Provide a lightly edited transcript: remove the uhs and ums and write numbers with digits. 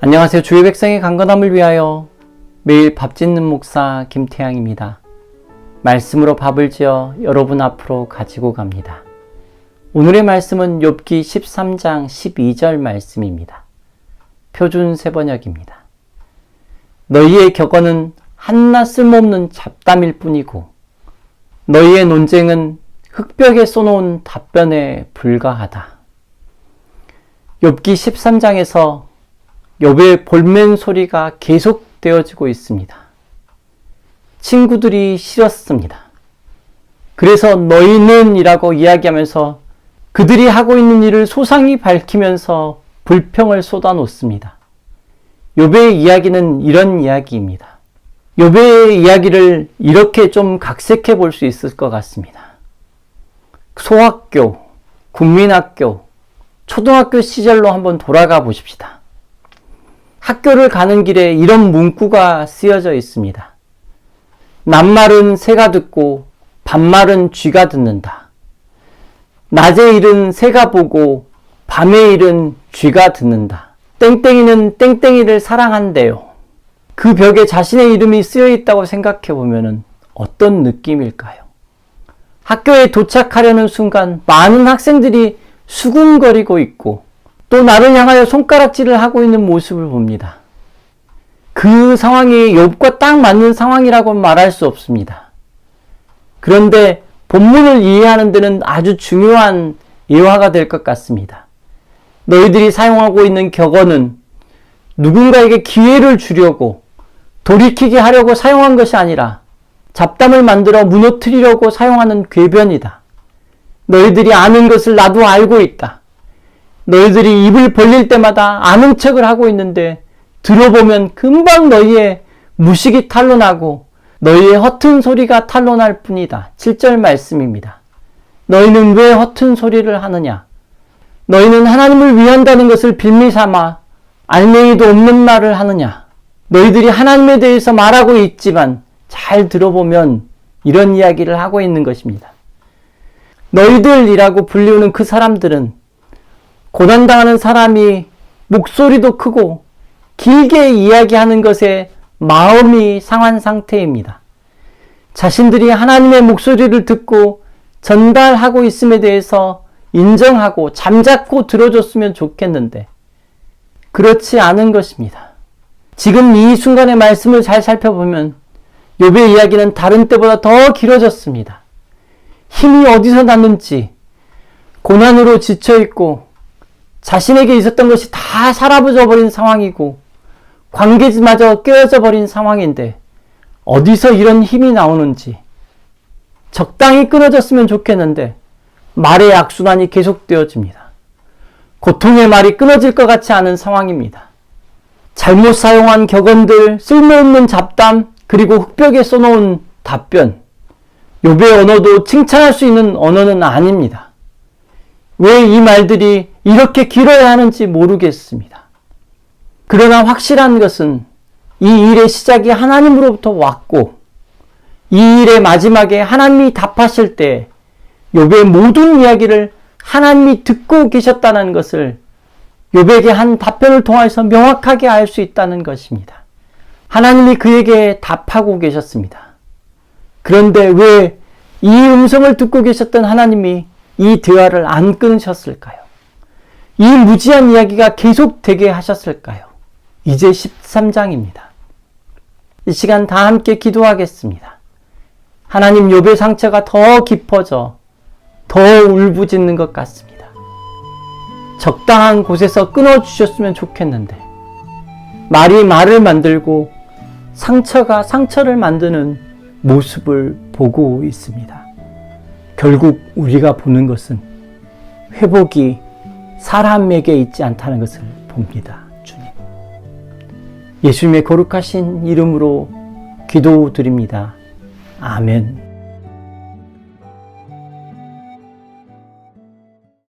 안녕하세요. 주의 백성의 강건함을 위하여 매일 밥 짓는 목사 김태양입니다. 말씀으로 밥을 지어 여러분 앞으로 가지고 갑니다. 오늘의 말씀은 욥기 13장 12절 말씀입니다. 표준 세번역입니다. 너희의 격언은 한낱 쓸모없는 잡담일 뿐이고 너희의 논쟁은 흙벽에 쏘놓은 답변에 불과하다. 욥기 13장에서 욥의 볼멘 소리가 계속되어지고 있습니다. 친구들이 싫었습니다. 그래서 너희는 이라고 이야기하면서 그들이 하고 있는 일을 소상히 밝히면서 불평을 쏟아놓습니다. 욥의 이야기는 이런 이야기입니다. 욥의 이야기를 이렇게 좀 각색해 볼 수 있을 것 같습니다. 소학교, 국민학교, 초등학교 시절로 한번 돌아가 보십시다. 학교를 가는 길에 이런 문구가 쓰여져 있습니다. 낮말은 새가 듣고 밤말은 쥐가 듣는다. 낮의 일은 새가 보고 밤의 일은 쥐가 듣는다. 땡땡이는 땡땡이를 사랑한대요. 그 벽에 자신의 이름이 쓰여 있다고 생각해 보면 어떤 느낌일까요? 학교에 도착하려는 순간 많은 학생들이 수군거리고 있고 또 나를 향하여 손가락질을 하고 있는 모습을 봅니다. 그 상황이 욥과 딱 맞는 상황이라고 말할 수 없습니다. 그런데 본문을 이해하는 데는 아주 중요한 예화가 될 것 같습니다. 너희들이 사용하고 있는 격언은 누군가에게 기회를 주려고 돌이키게 하려고 사용한 것이 아니라 잡담을 만들어 무너뜨리려고 사용하는 궤변이다. 너희들이 아는 것을 나도 알고 있다. 너희들이 입을 벌릴 때마다 아는 척을 하고 있는데 들어보면 금방 너희의 무식이 탄로나고 너희의 허튼 소리가 탄로날 뿐이다. 7절 말씀입니다. 너희는 왜 허튼 소리를 하느냐? 너희는 하나님을 위한다는 것을 빌미 삼아 알맹이도 없는 말을 하느냐? 너희들이 하나님에 대해서 말하고 있지만 잘 들어보면 이런 이야기를 하고 있는 것입니다. 너희들이라고 불리우는 그 사람들은 고난당하는 사람이 목소리도 크고 길게 이야기하는 것에 마음이 상한 상태입니다. 자신들이 하나님의 목소리를 듣고 전달하고 있음에 대해서 인정하고 잠자코 들어줬으면 좋겠는데 그렇지 않은 것입니다. 지금 이 순간의 말씀을 잘 살펴보면 욥의 이야기는 다른 때보다 더 길어졌습니다. 힘이 어디서 났는지 고난으로 지쳐있고 자신에게 있었던 것이 다 사라져 버린 상황이고 관계마저 깨어져 버린 상황인데 어디서 이런 힘이 나오는지 적당히 끊어졌으면 좋겠는데 말의 악순환이 계속되어집니다. 고통의 말이 끊어질 것 같지 않은 상황입니다. 잘못 사용한 격언들, 쓸모없는 잡담, 그리고 흙벽에 써놓은 답변. 욥의 언어도 칭찬할 수 있는 언어는 아닙니다. 왜 이 말들이 이렇게 길어야 하는지 모르겠습니다. 그러나 확실한 것은 이 일의 시작이 하나님으로부터 왔고 이 일의 마지막에 하나님이 답하실 때 욥의 모든 이야기를 하나님이 듣고 계셨다는 것을 욥에게 한 답변을 통해서 명확하게 알 수 있다는 것입니다. 하나님이 그에게 답하고 계셨습니다. 그런데 왜 이 음성을 듣고 계셨던 하나님이 이 대화를 안 끊으셨을까요? 이 무지한 이야기가 계속되게 하셨을까요? 이제 13장입니다. 이 시간 다 함께 기도하겠습니다. 하나님, 욥의 상처가 더 깊어져 더 울부짖는 것 같습니다. 적당한 곳에서 끊어주셨으면 좋겠는데 말이 말을 만들고 상처가 상처를 만드는 모습을 보고 있습니다. 결국 우리가 보는 것은 회복이 사람에게 있지 않다는 것을 봅니다. 주님, 예수님의 거룩하신 이름으로 기도드립니다. 아멘.